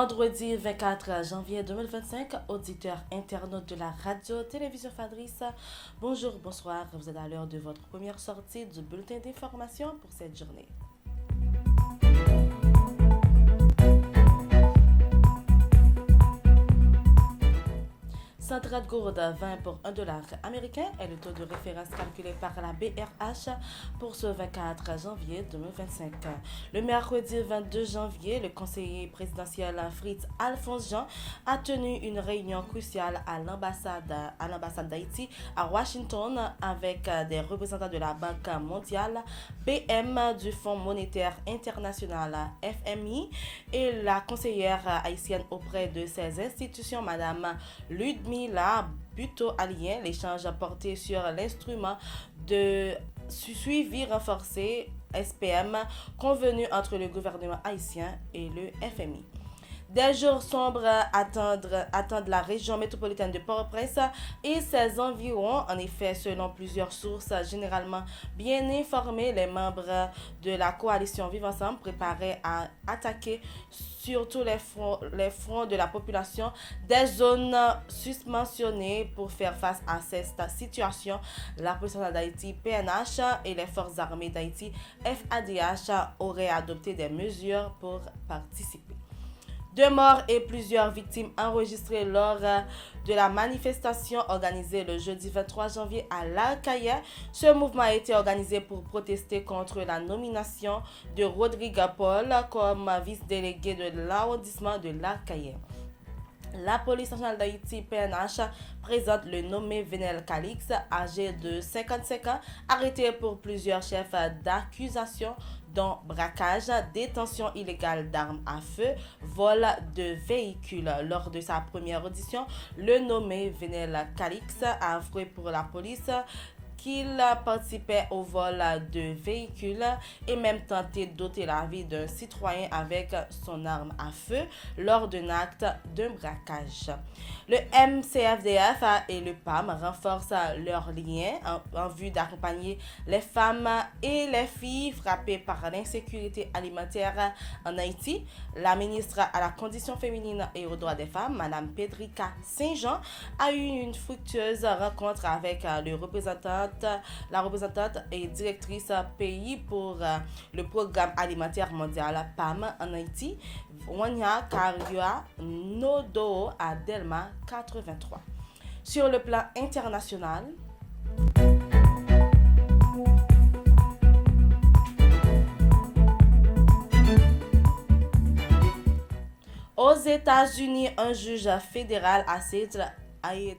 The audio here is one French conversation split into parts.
Vendredi 24 janvier 2025, auditeurs internautes de la radio-télévision Fabrice, bonjour, bonsoir, vous êtes à l'heure de votre première sortie du bulletin d'information pour cette journée. Centrale Gourde 20 pour $1 américain est le taux de référence calculé par la BRH pour ce 24 janvier 2025. Le mercredi 22 janvier, le conseiller présidentiel Fritz Alphonse Jean a tenu une réunion cruciale à l'ambassade d'Haïti à Washington avec des représentants de la Banque mondiale, BM, du Fonds monétaire international FMI et la conseillère haïtienne auprès de ces institutions, Madame Ludmila Buteau-Alien. L'échange a porté sur l'instrument de suivi renforcé SPM convenu entre le gouvernement haïtien et le FMI. Des jours sombres attendent la région métropolitaine de Port-au-Prince et ses environs. En effet, selon plusieurs sources généralement bien informées, les membres de la coalition Vivre Ensemble préparaient à attaquer sur tous les fronts de la population des zones susmentionnées pour faire face à cette situation. La police nationale d'Haïti, PNH, et les forces armées d'Haïti, FADH, auraient adopté des mesures pour participer. 2 morts et plusieurs victimes enregistrées lors de la manifestation organisée le jeudi 23 janvier à l'Arcaïe. Ce mouvement a été organisé pour protester contre la nomination de Rodrigue Paul comme vice-délégué de l'arrondissement de l'Arcaïe. La police nationale d'Haïti, PNH, présente le nommé Venel Calix, âgé de 55 ans, arrêté pour plusieurs chefs d'accusation, dont braquage, détention illégale d'armes à feu, vol de véhicules. Lors de sa première audition, le nommé Venel Calix a avoué pour la police qu'il participait au vol de véhicules et même tenté d'ôter la vie d'un citoyen avec son arme à feu lors d'un acte de braquage. Le MCFDF et le PAM renforcent leurs liens en vue d'accompagner les femmes et les filles frappées par l'insécurité alimentaire en Haïti. La ministre à la condition féminine et aux droits des femmes, Mme Pedrika Saint-Jean, a eu une fructueuse rencontre avec la représentante et directrice pays pour le programme alimentaire mondial PAM en Haïti, Wanya Karia Nodo à Delma 83. Sur le plan international, aux États-Unis, un juge fédéral a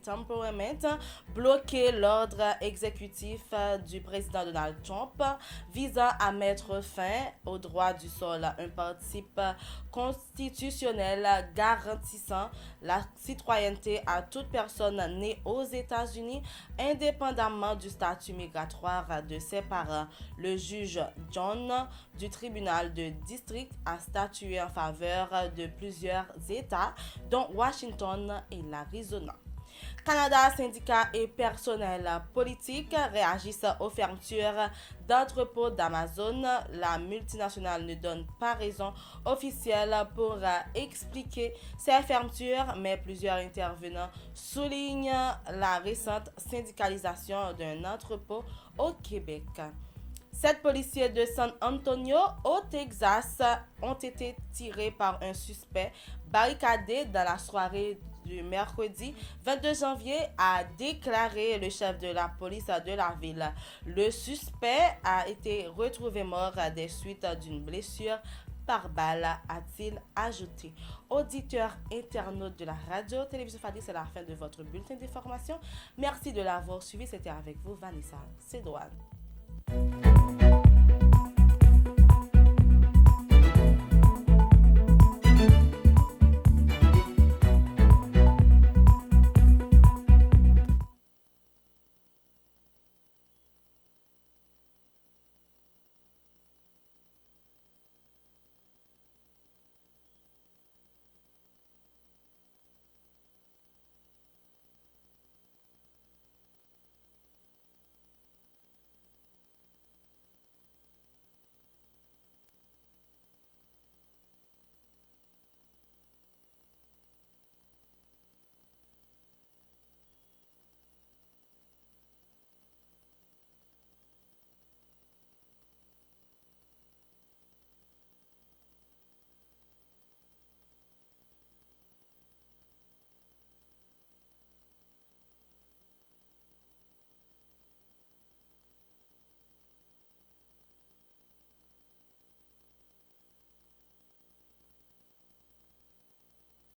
temporairement bloqué l'ordre exécutif du président Donald Trump visant à mettre fin au droit du sol, un principe constitutionnel garantissant la citoyenneté à toute personne née aux États-Unis, indépendamment du statut migratoire de ses parents. Le juge John du tribunal de district a statué en faveur de plusieurs États, dont Washington et l'Arizona. Canada, syndicats et personnel politique réagissent aux fermetures d'entrepôts d'Amazon. La multinationale ne donne pas raison officielle pour expliquer ces fermetures, mais plusieurs intervenants soulignent la récente syndicalisation d'un entrepôt au Québec. 7 policiers de San Antonio, au Texas, ont été tirés par un suspect barricadé dans la soirée du mercredi 22 janvier, a déclaré le chef de la police de la ville. Le suspect a été retrouvé mort des suites d'une blessure par balle, a-t-il ajouté. Auditeurs internautes de la radio-télévision Fadi, c'est la fin de votre bulletin d'information. Merci de l'avoir suivi. C'était avec vous, Vanessa Cédouane.